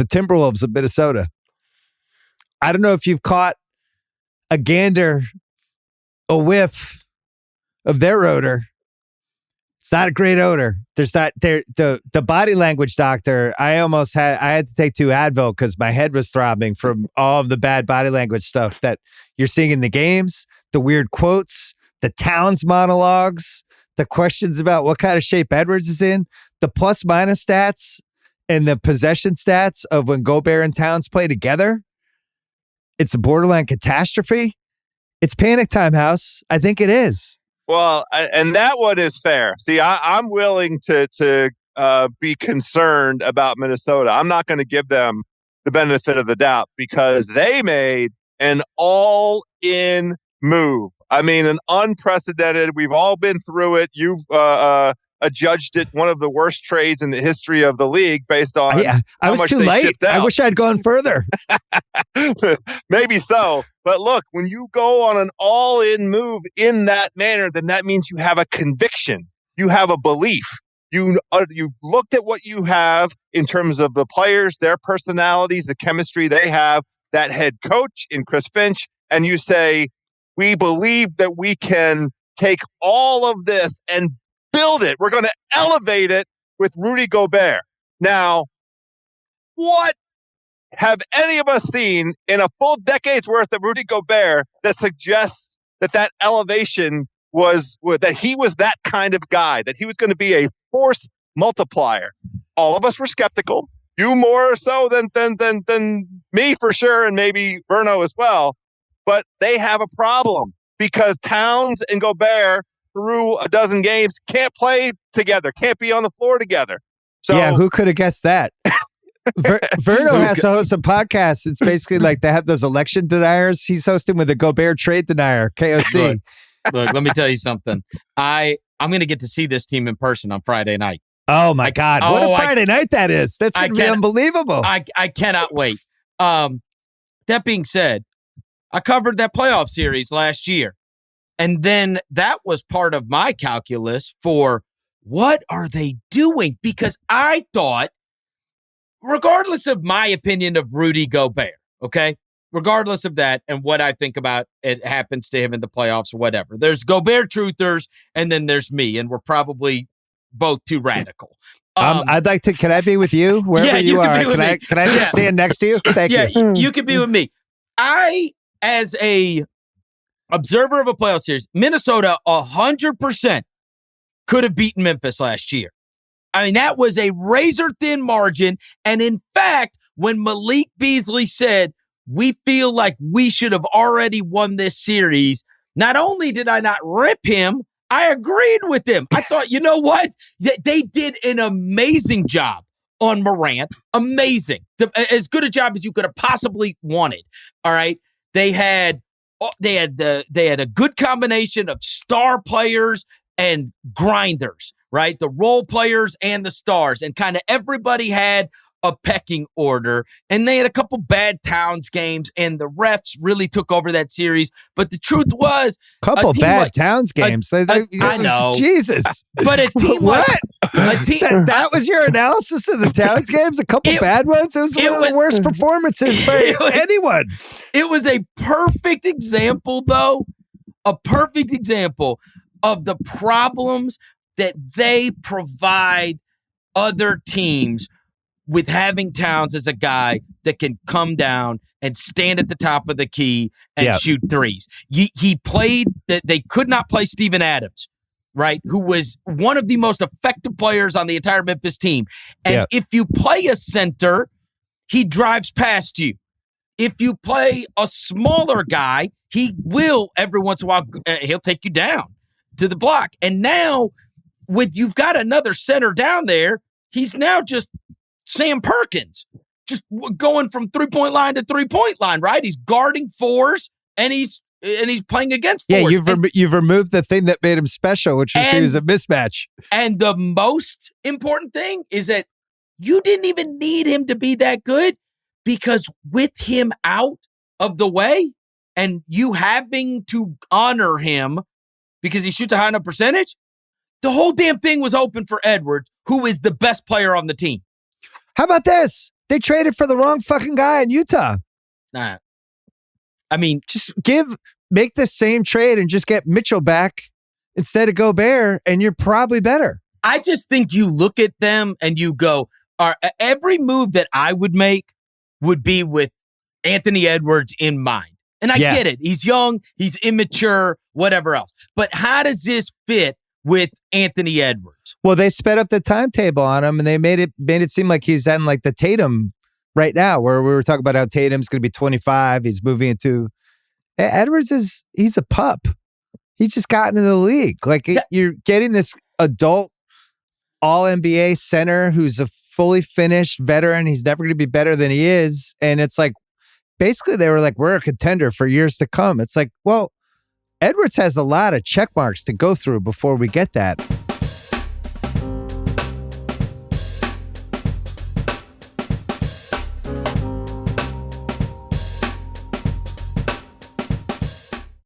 the Timberwolves of Minnesota. I don't know if you've caught a gander, a whiff of their odor. It's not a great odor. There's not the body language doctor. I had to take 2 Advil because my head was throbbing from all of the bad body language stuff that you're seeing in the games, the weird quotes, the Towns monologues, the questions about what kind of shape Edwards is in, the plus minus stats and the possession stats of when Gobert and Towns play together. It's a borderline catastrophe. It's panic time, House. I think it is. Well, and that one is fair. See, I'm willing to be concerned about Minnesota. I'm not going to give them the benefit of the doubt because they made an all-in move. I mean, an unprecedented. We've all been through it. You've adjudged it one of the worst trades in the history of the league based on I was too late. I wish I'd gone further. Maybe so. But look, when you go on an all-in move in that manner, then that means you have a conviction. You have a belief. You've looked at what you have in terms of the players, their personalities, the chemistry they have, that head coach in Chris Finch, and you say, we believe that we can take all of this and build it. We're going to elevate it with Rudy Gobert. Now, what have any of us seen in a full decade's worth of Rudy Gobert that suggests that elevation was that he was that kind of guy, that he was going to be a force multiplier? All of us were skeptical. You more so than me for sure, and maybe Vernon as well. But they have a problem because Towns and Gobert through a dozen games can't play together, can't be on the floor together. So yeah, who could have guessed that? Vernon has to host a podcast. It's basically like they have those election deniers. He's hosting with a Gobert trade denier, KOC. Look, let me tell you something. I'm going to get to see this team in person on Friday night. Oh, my God. What a Friday night that is. That's going to be unbelievable. I cannot wait. That being said, I covered that playoff series last year. And then that was part of my calculus for what are they doing? Because I thought, regardless of my opinion of Rudy Gobert, okay, regardless of that and what I think about it happens to him in the playoffs or whatever, there's Gobert truthers and then there's me, and we're probably both too radical. I'd like to, can I be with you wherever you are? Can I just stand next to you? Thank you. You can be with me. As a observer of a playoff series, Minnesota 100% could have beaten Memphis last year. I mean, that was a razor-thin margin. And in fact, when Malik Beasley said, we feel like we should have already won this series, not only did I not rip him, I agreed with him. I thought, you know what? They did an amazing job on Morant. Amazing. As good a job as you could have possibly wanted. All right. They had a good combination of star players and grinders, right? The role players and the stars, and kind of everybody had a pecking order. And they had a couple bad Towns games, and the refs really took over that series. But the truth was, couple bad Towns games. I know, Jesus. But a team that was your analysis of the Towns games. A couple bad ones. It was one of the worst performances by anyone. It was a perfect example, though. A perfect example of the problems that they provide other teams with having Towns as a guy that can come down and stand at the top of the key and shoot threes. He played, they could not play Steven Adams, right? Who was one of the most effective players on the entire Memphis team. And if you play a center, he drives past you. If you play a smaller guy, he will every once in a while, he'll take you down to the block. And now you've got another center down there, he's now just Sam Perkins, just going from 3-point line to 3-point line, right? He's guarding fours and he's playing against fours. Yeah, you've removed the thing that made him special, which was he was a mismatch. And the most important thing is that you didn't even need him to be that good, because with him out of the way and you having to honor him because he shoots a high enough percentage, the whole damn thing was open for Edwards, who is the best player on the team. How about this? They traded for the wrong fucking guy in Utah. Nah. I mean, Just make the same trade and just get Mitchell back instead of Gobert, and you're probably better. I just think you look at them and you go, every move that I would make would be with Anthony Edwards in mind. And I get it. He's young, he's immature, whatever else. But how does this fit with Anthony Edwards? Well, they sped up the timetable on him, and they made it seem like he's in like the Tatum right now, where we were talking about how Tatum's going to be 25. He's moving into Edwards he's a pup. He just got into the league. Like you're getting this adult all-NBA center who's a fully finished veteran. He's never going to be better than he is. And it's like, basically they were like, we're a contender for years to come. It's like, well, Edwards has a lot of check marks to go through before we get that.